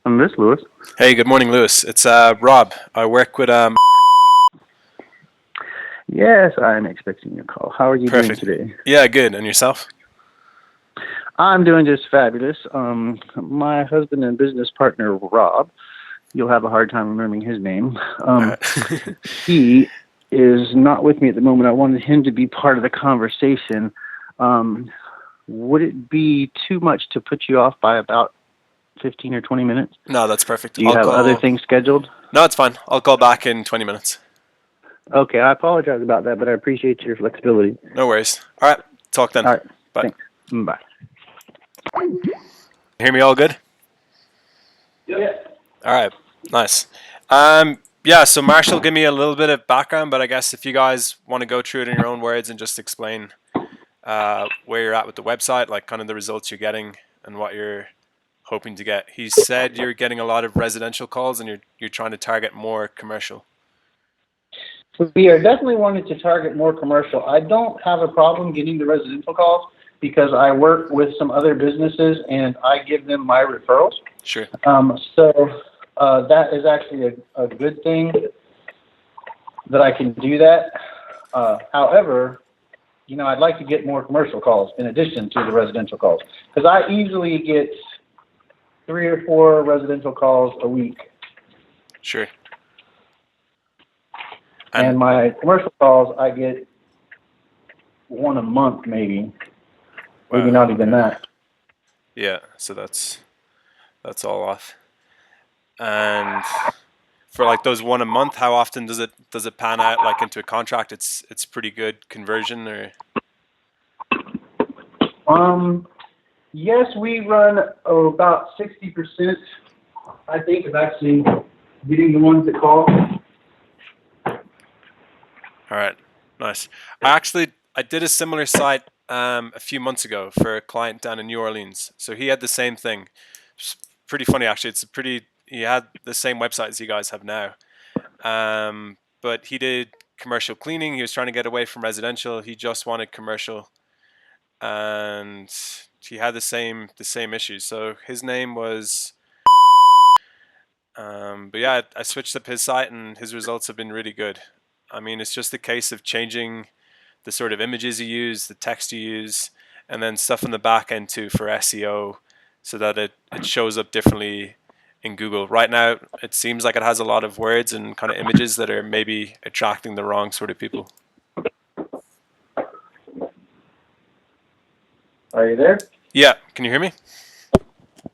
I'm this Lewis. Hey, good morning, Lewis. It's Rob. I work with Yes, I'm expecting your call. How are you doing Perfect. today? Yeah, good. And yourself? I'm doing just fabulous. My husband and business partner Rob, you'll have a hard time remembering his name. Uh, He is not with me at the moment. I wanted him to be part of the conversation. Would it be too much to put you off by about 15 or 20 minutes? no, that's perfect. Do you I'll have other call. things scheduled? No, it's fine. I'll call back in 20 minutes. Okay, I apologize about that, but I appreciate your flexibility. No worries. All right. Talk then. All right, Bye. thanks. Bye. Hear me all good? Yeah. All right. Nice. Yeah, so Marshall give me a little bit of background, but I guess if you guys want to go through it in your own words and just explain where you're at with the website, like kind of the results you're getting and what you're hoping to get. He said you're getting a lot of residential calls and you're trying to target more commercial. We are definitely wanting to target more commercial. I don't have a problem getting the residential calls because I work with some other businesses and I give them my referrals. Sure. So that is actually a good thing that I can do that. However, I'd like to get more commercial calls in addition to the residential calls because I easily get 3 or 4 residential calls a week. Sure. And my commercial calls, I get 1 a month, maybe not even that. Yeah, so that's all off. And for like those 1 a month, how often does it pan out like into a contract? It's pretty good conversion, or Yes, we run about 60%. I think of actually getting the ones that call. all right, nice. I did a similar site a few months ago for a client down in New Orleans. So he had the same thing. It's pretty funny actually. He had the same website as you guys have now. But he did commercial cleaning. He was trying to get away from residential. He just wanted commercial, and he had the same issues. So his name was. But yeah, I switched up his site, and his results have been really good. I mean, it's just a case of changing the sort of images you use, the text you use, and then stuff in the back end too for SEO, so that it shows up differently in Google. Right now, it seems like it has a lot of words and kind of images that are maybe attracting the wrong sort of people. Are you there? Yeah, can you hear me?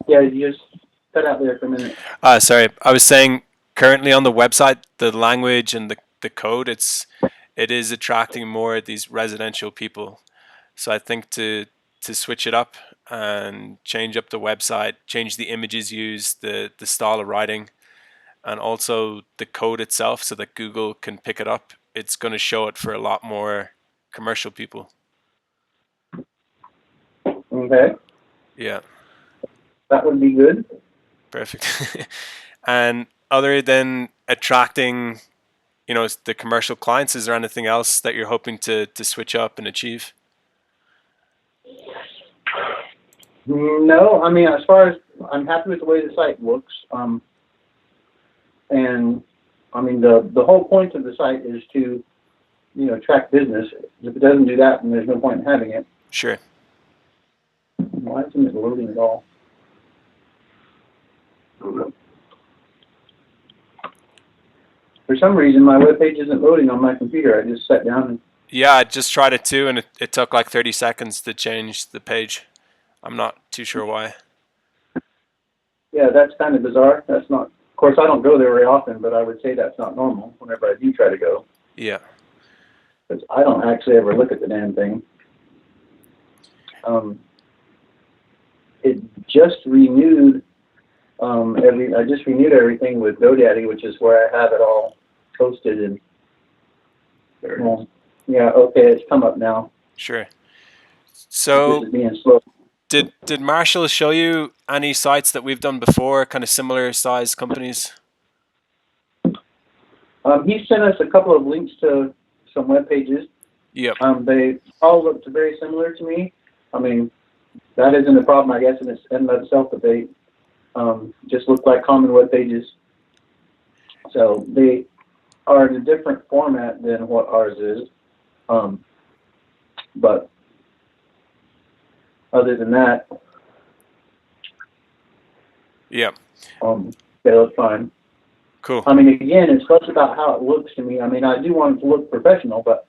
Yeah, you just cut out there for a minute. Sorry, I was saying currently on the website, the language and the code, it is attracting more of these residential people. So I think to switch it up and change up the website, change the images used, the style of writing, and also the code itself so that Google can pick it up, it's going to show it for a lot more commercial people. Okay. Yeah. That would be good. Perfect. And other than attracting, the commercial clients, is there anything else that you're hoping to switch up and achieve? No, I mean, as far as I'm happy with the way the site looks, and I mean the whole point of the site is to, attract business. If it doesn't do that, then there's no point in having it. Sure. Why isn't it loading at all? For some reason, my web page isn't loading on my computer. I just sat down and. Yeah, I just tried it too, and it took like 30 seconds to change the page. I'm not too sure why. Yeah, that's kind of bizarre. That's not. Of course, I don't go there very often, but I would say that's not normal whenever I do try to go. Yeah. Because I don't actually ever look at the damn thing. It just renewed. I just renewed everything with GoDaddy, which is where I have it all posted. And yeah, okay, it's come up now. Sure. So this is being slow. Did Marshall show you any sites that we've done before, kind of similar size companies? He sent us a couple of links to some web pages. Yep. They all looked very similar to me. I mean, that isn't a problem, I guess, in and of itself, but they just look like common web pages. So they are in a different format than what ours is. But other than that, Yeah. they look fine. Cool. I mean, again, it's less about how it looks to me. I mean, I do want it to look professional, but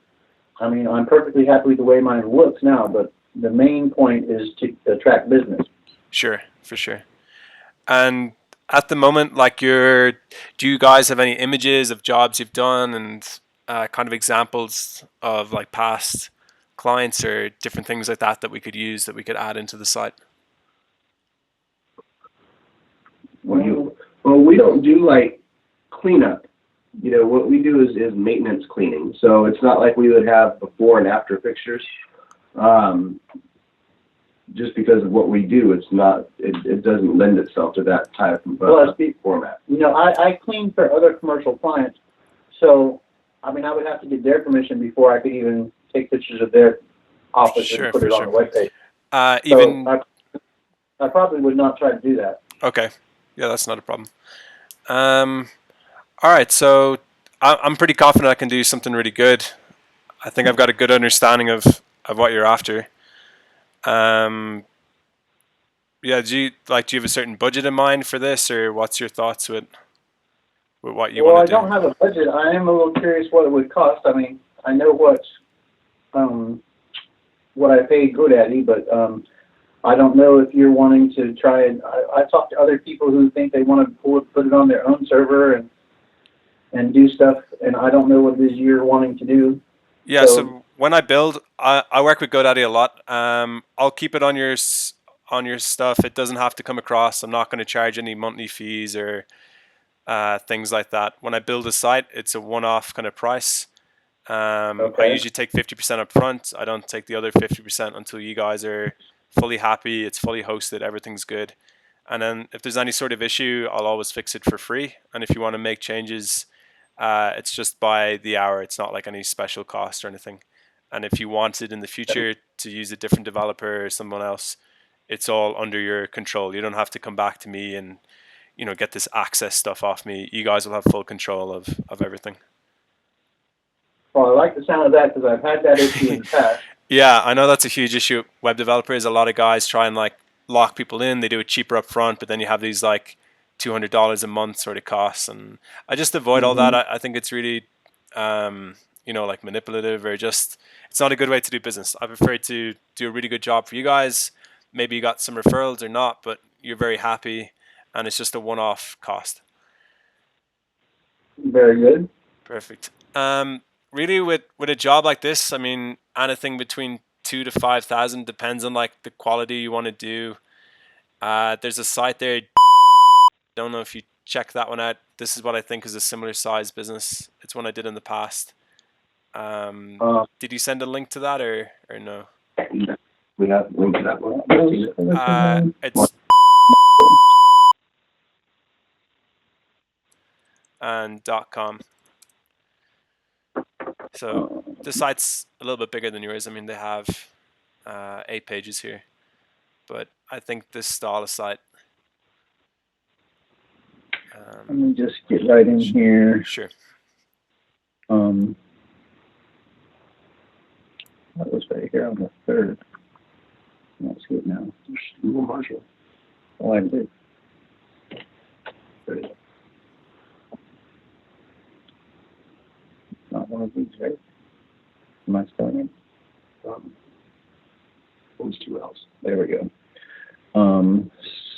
I mean, I'm perfectly happy with the way mine looks now. But the main point is to attract business. Sure, for sure. And at the moment, like do you guys have any images of jobs you've done and kind of examples of like past clients or different things like that that we could use that we could add into the site? Well, we don't do like cleanup. You know, what we do is maintenance cleaning. So it's not like we would have before and after pictures. Just because of what we do, it doesn't lend itself to that type of format. You know, I clean for other commercial clients, so I mean, I would have to get their permission before I could even take pictures of their office Sure, and put for it on sure. the webpage. Even So I probably would not try to do that. okay, yeah, that's not a problem. All right, so I'm pretty confident I can do something really good. I think I've got a good understanding of what you're after. Yeah, do you have a certain budget in mind for this, or what's your thoughts with what you Well, I want to do? don't have a budget. I am a little curious what it would cost. I mean, I know what I paid GoDaddy, but I don't know if you're wanting to try and I talked to other people who think they want to put it on their own server and do stuff, and I don't know what it is you're wanting to do. Yeah, so when I build, I work with GoDaddy a lot. I'll keep it on your stuff. It doesn't have to come across. I'm not going to charge any monthly fees or things like that. When I build a site, it's a one-off kind of price. I usually take 50% up front. I don't take the other 50% until you guys are fully happy. It's fully hosted. Everything's good. And then if there's any sort of issue, I'll always fix it for free. And if you want to make changes, it's just by the hour. It's not like any special cost or anything. And if you wanted in the future to use a different developer or someone else, it's all under your control. You don't have to come back to me and get this access stuff off me. You guys will have full control of everything. Well, I like the sound of that because I've had that issue in the past. Yeah, I know that's a huge issue with web developers. A lot of guys try and like lock people in. They do it cheaper up front, but then you have these like $200 a month sort of costs, and I just avoid all that. I think it's really, like manipulative or just it's not a good way to do business. I prefer to do a really good job for you guys. Maybe you got some referrals or not, but you're very happy, and it's just a one-off cost. Very good. Perfect. Really, with a job like this, I mean, anything between 2 to 5,000 depends on like the quality you want to do. There's a site there. Don't know if you check that one out. This is what I think is a similar size business. It's one I did in the past. Did you send a link to that or no? We have a link to that one. It's and .com. So the site's a little bit bigger than yours. I mean, they have 8 pages here, but I think this style of site. Let me just get right in here. Sure. That was right here on the 3rd. Let's see it now. Google Marshall. Oh, I did. Not one of these, right? Am I spelling it? Those two L's. There we go.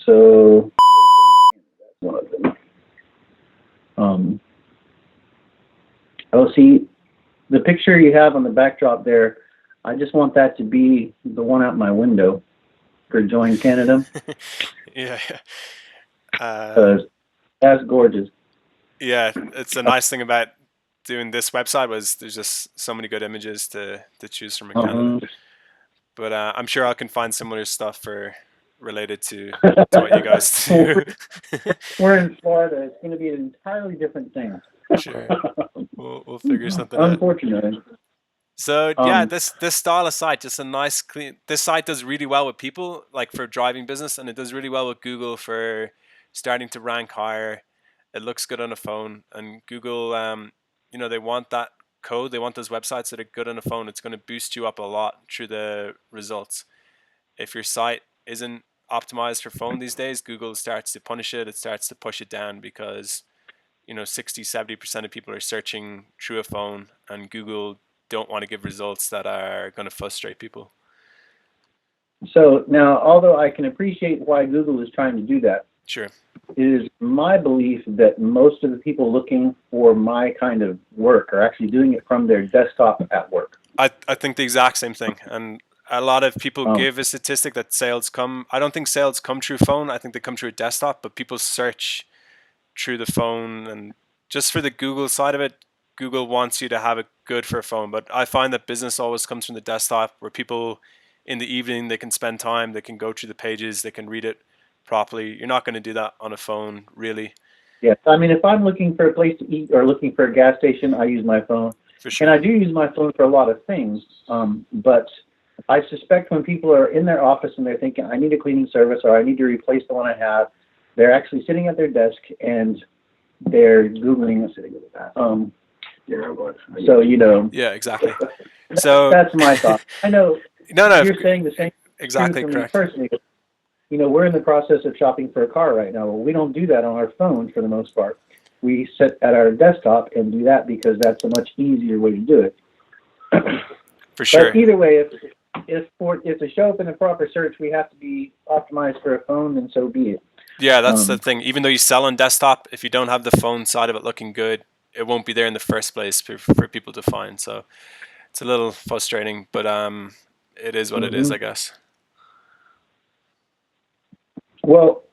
So that's one of them. Oh, see, the picture you have on the backdrop there, I just want that to be the one out my window for Join Canada. Yeah. That's gorgeous. Yeah, it's a nice thing about doing this website was there's just so many good images to choose from in Canada. But I'm sure I can find similar stuff related to what you guys do. We're in Florida. It's going to be an entirely different thing. Sure, we'll figure something out. Unfortunately. So yeah, this style of site, just a nice clean. This site does really well with people, like for driving business, and it does really well with Google for starting to rank higher. It looks good on a phone, and Google, they want that code. They want those websites that are good on a phone. It's going to boost you up a lot through the results. If your site isn't optimized for phone these days, Google starts to punish it. It starts to push it down because 60-70% of people are searching through a phone, and Google don't want to give results that are going to frustrate people. So now, although I can appreciate why Google is trying to do that, Sure. it is my belief that most of the people looking for my kind of work are actually doing it from their desktop at work. I think the exact same thing. And a lot of people give a statistic that sales come. I don't think sales come through phone. I think they come through a desktop, but people search through the phone. And just for the Google side of it, Google wants you to have it good for a phone. But I find that business always comes from the desktop, where people in the evening, they can spend time, they can go through the pages, they can read it properly. You're not going to do that on a phone, really. Yes, I mean, if I'm looking for a place to eat or looking for a gas station, I use my phone. For sure. And I do use my phone for a lot of things, but I suspect when people are in their office and they're thinking, I need a cleaning service or I need to replace the one I have, they're actually sitting at their desk and they're Googling. So, Yeah, exactly. So that's my thought. I know no, you're saying the same exactly thing for me correct. personally. We're in the process of shopping for a car right now. Well, we don't do that on our phone for the most part. We sit at our desktop and do that because that's a much easier way to do it. For sure. But either way, if to show up in a proper search, we have to be optimized for a phone, then so be it. Yeah, that's the thing. Even though you sell on desktop, if you don't have the phone side of it looking good, it won't be there in the first place for people to find. So it's a little frustrating, but it is what it is, I guess. Well,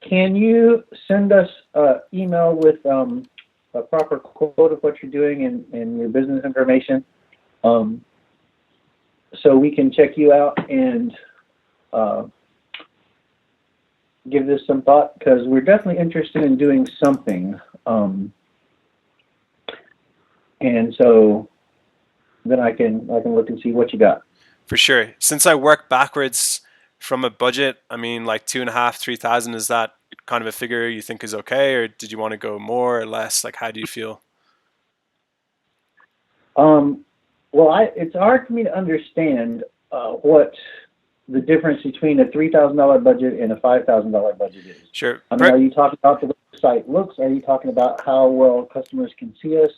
can you send us an email with a proper quote of what you're doing and your business information, so we can check you out and give this some thought, because we're definitely interested in doing something. And so then I can look and see what you got. For sure. Since I work backwards from a budget, I mean, like 2,500-3,000, is that kind of a figure you think is okay, or did you want to go more or less? Like, how do you feel? Well, it's hard for me to understand what the difference between a $3,000 budget and a $5,000 budget is. Sure. I mean, are you talking about the way the site looks? Are you talking about how well customers can see us?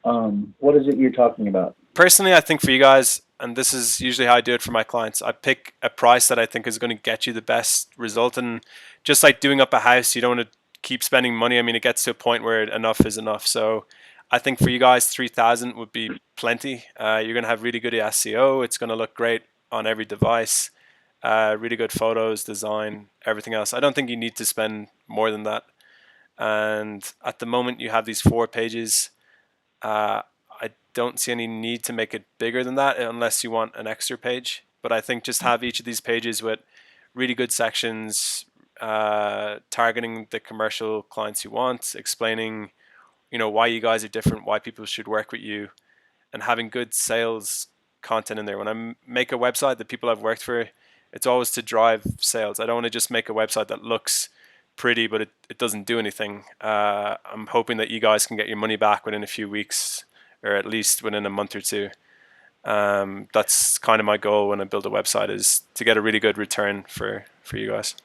What is it you're talking about? Personally, I think for you guys, and this is usually how I do it for my clients, I pick a price that I think is going to get you the best result. And just like doing up a house, you don't want to keep spending money. I mean, it gets to a point where enough is enough. So I think for you guys, 3,000 would be plenty. You're going to have really good SEO. It's going to look great on every device. Really good photos, design, everything else. I don't think you need to spend more than that. And at the moment, you have these 4 pages. I don't see any need to make it bigger than that unless you want an extra page. But I think just have each of these pages with really good sections, targeting the commercial clients you want, explaining, why you guys are different, why people should work with you, and having good sales content in there. When I make a website, the people I've worked for, it's always to drive sales. I don't want to just make a website that looks pretty, but it doesn't do anything. I'm hoping that you guys can get your money back within a few weeks, or at least within a month or two. That's kind of my goal when I build a website, is to get a really good return for you guys.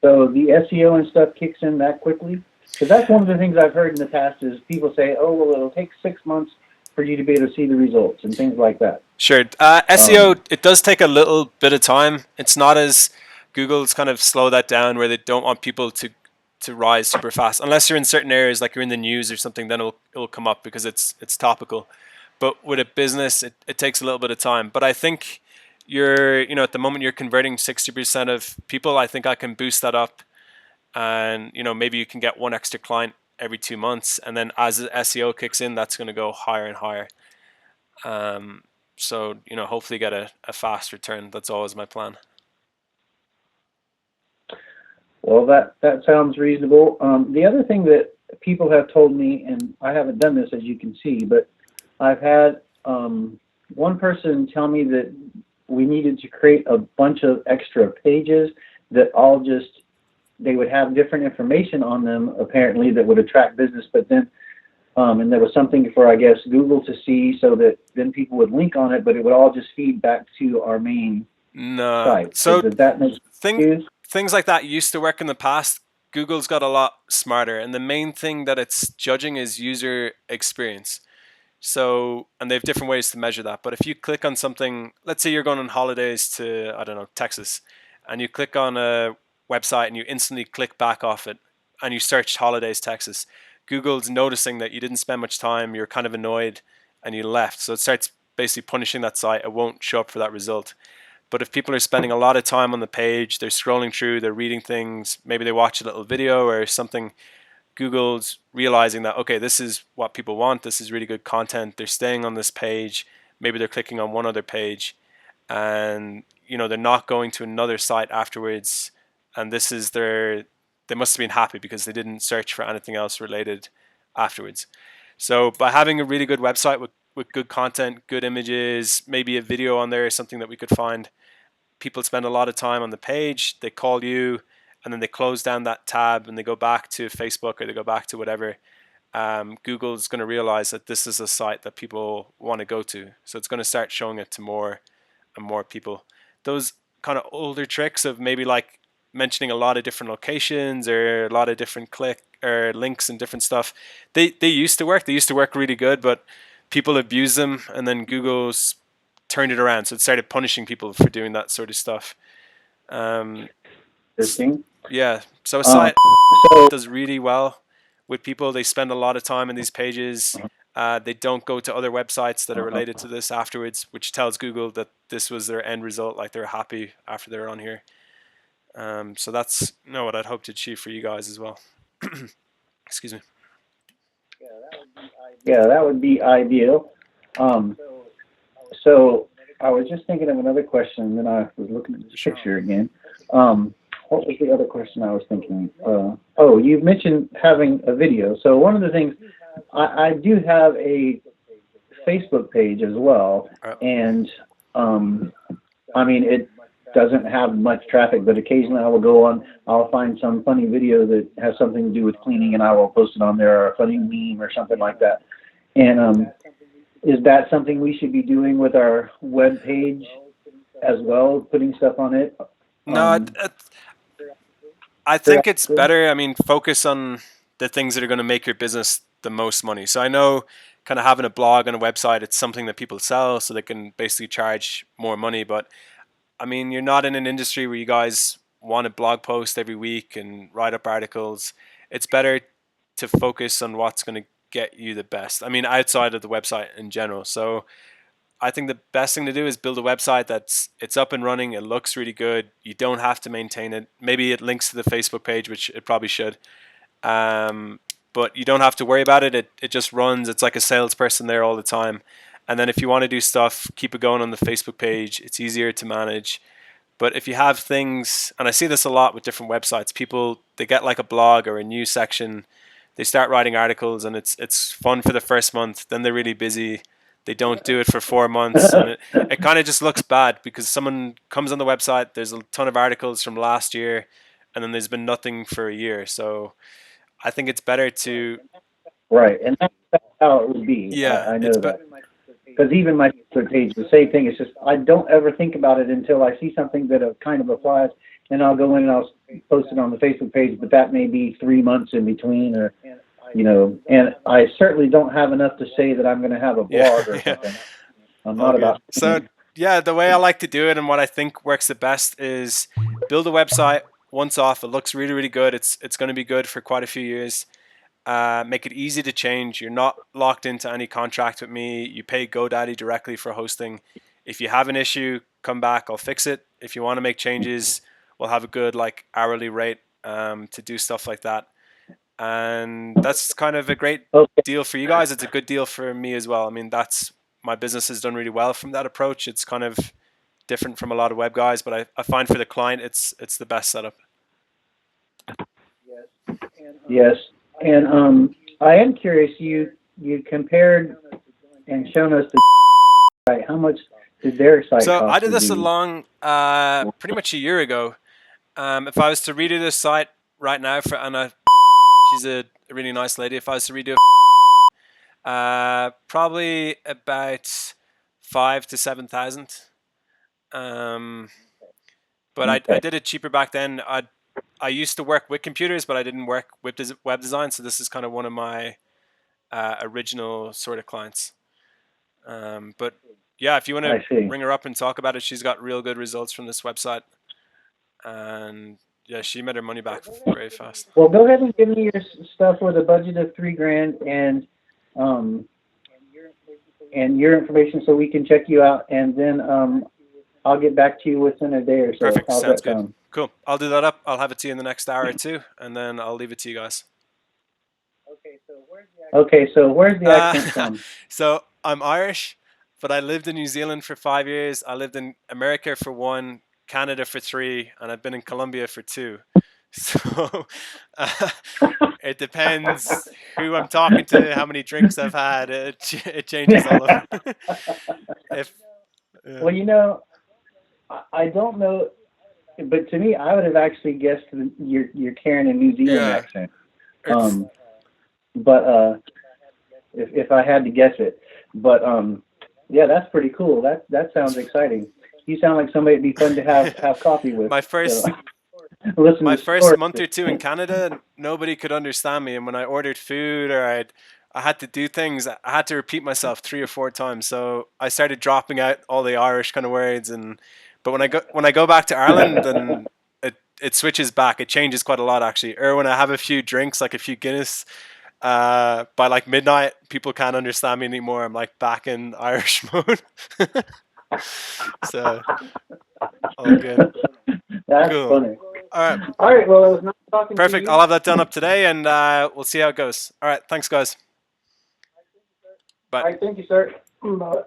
So the SEO and stuff kicks in that quickly? Because that's one of the things I've heard in the past is people say, oh, well, it'll take 6 months for you to be able to see the results and things like that. Sure. SEO, it does take a little bit of time. It's not as Google's kind of slow that down, where they don't want people to rise super fast. Unless you're in certain areas, like you're in the news or something, then it'll come up because it's topical. But with a business, it takes a little bit of time. But I think at the moment you're converting 60% of people. I think I can boost that up, and maybe you can get 1 extra client every 2 months, and then as the SEO kicks in, that's going to go higher and higher. So hopefully get a fast return. That's always my plan. Well, that sounds reasonable. The other thing that people have told me, and I haven't done this as you can see, but I've had one person tell me that we needed to create a bunch of extra pages that all just they would have different information on them apparently that would attract business, but then and there was something for, I guess, Google to see so that then people would link on it, but it would all just feed back to our main No. site. So Does that make sense? things like that used to work in the past. Google's got a lot smarter, and the main thing that it's judging is user experience. So, and they have different ways to measure that. But if you click on something, let's say you're going on holidays to, I don't know, Texas, and you click on a website and you instantly click back off it and you search holidays Texas, Google's noticing that you didn't spend much time, you're kind of annoyed, and you left. So it starts basically punishing that site. It won't show up for that result. But if people are spending a lot of time on the page, they're scrolling through, they're reading things, maybe they watch a little video or something, Google's realizing that, okay, this is what people want. This is really good content. They're staying on this page. Maybe they're clicking on one other page and, you know, they're not going to another site afterwards. And this is they must have been happy because they didn't search for anything else related afterwards. So by having a really good website with good content, good images, maybe a video on there, something that we could find, people spend a lot of time on the page, they call you, and then they close down that tab and they go back to Facebook or they go back to whatever. Google's going to realize that this is a site that people want to go to. So it's going to start showing it to more and more people. Those kind of older tricks of maybe like mentioning a lot of different locations or a lot of different click or links and different stuff, they used to work. They used to work really good, but people abuse them, and then Google's turned it around. So it started punishing people for doing that sort of stuff. Interesting. Yeah. So a site So does really well with people. They spend a lot of time in these pages. They don't go to other websites that are related to this afterwards, which tells Google that this was their end result. Like they're happy after they're on here. So that's what I'd hope to achieve for you guys as well. Excuse me. yeah, that would be ideal. So I was just thinking of another question, and then I was looking at this picture again. What was the other question I was thinking? Oh, you mentioned having a video. So one of the things, I do have a Facebook page as well, and I mean, it doesn't have much traffic, but occasionally I will go on, I'll find some funny video that has something to do with cleaning, and I will post it on there, or a funny meme or something like that. And is that something we should be doing with our web page as well, putting stuff on it? No, I think it's better. I mean, focus on the things that are going to make your business the most money. So I know kind of having a blog and a website, it's something that people sell so they can basically charge more money. But I mean, you're not in an industry where you guys want a blog post every week and write up articles. It's better to focus on what's going to get you the best. I mean, outside of the website in general. So I think the best thing to do is build a website it's up and running. It looks really good. You don't have to maintain it. Maybe it links to the Facebook page, which it probably should. But you don't have to worry about it. It just runs. It's like a salesperson there all the time. And then if you want to do stuff, keep it going on the Facebook page. It's easier to manage. But if you have things, and I see this a lot with different websites, people, they get like a blog or a news section. They start writing articles and it's fun for the first month. Then they're really busy. They don't do it for 4 months. And it kind of just looks bad because someone comes on the website, there's a ton of articles from last year, and then there's been nothing for a year. So I think it's better to... Right, and that's how it would be. Yeah, I know that. Because even my Facebook page, the same thing. It's just I don't ever think about it until I see something that kind of applies, and I'll go in and I'll post it on the Facebook page. But that may be 3 months in between, or and I certainly don't have enough to say that I'm going to have a blog or something. I'm not about. So yeah, the way I like to do it and what I think works the best is build a website once off. It looks really, really good. It's going to be good for quite a few years. Make it easy to change. You're not locked into any contract with me. You pay GoDaddy directly for hosting. If you have an issue, come back. I'll fix it. If you want to make changes, we'll have a good hourly rate to do stuff like that. And that's kind of a great deal for you guys. It's a good deal for me as well. I mean, my business has done really well from that approach. It's kind of different from a lot of web guys, but I find for the client, it's the best setup. Yes. And I am curious, you compared and shown us the site. How much did their site So cost? I did this along pretty much a year ago. If I was to redo this site, right now for Anna. She's a really nice lady. If I was to redo probably about 5 to 7,000. But I did it cheaper back then. I used to work with computers, but I didn't work with web design. So this is kind of one of my original sort of clients. But yeah, if you want to ring her up and talk about it, she's got real good results from this website. And yeah, she made her money back very fast. Well, go ahead and give me your stuff with a budget of $3,000 and your information so we can check you out, and then I'll get back to you within a day or so. Perfect. How's Sounds that good. sound? Cool. I'll do that up. I'll have it to you in the next hour or two, and then I'll leave it to you guys. Okay, so where's the accent from? So I'm Irish, but I lived in New Zealand for 5 years. I lived in America for 1, Canada for 3, and I've been in Colombia for 2. So it depends who I'm talking to, how many drinks I've had. It changes all over. Well, you know, I don't know, but to me, I would have actually guessed you're carrying a New Zealand accent. But if I had to guess it, but yeah, that's pretty cool. That sounds exciting. You sound like somebody it'd be fun to have coffee with. My first month or 2 in Canada, nobody could understand me, and when I ordered food or I had to do things, I had to repeat myself 3 or 4 times. So I started dropping out all the Irish kind of words, but when I go back to Ireland, then it switches back. It changes quite a lot actually. Or when I have a few drinks, like a few Guinness, by like midnight, people can't understand me anymore. I'm like back in Irish mode. So all good. That's cool. funny. All right. Well, it was nice talking to you. Perfect. I'll have that done up today, and we'll see how it goes. All right. Thanks, guys. Bye. All right. Thank you, sir. Bye.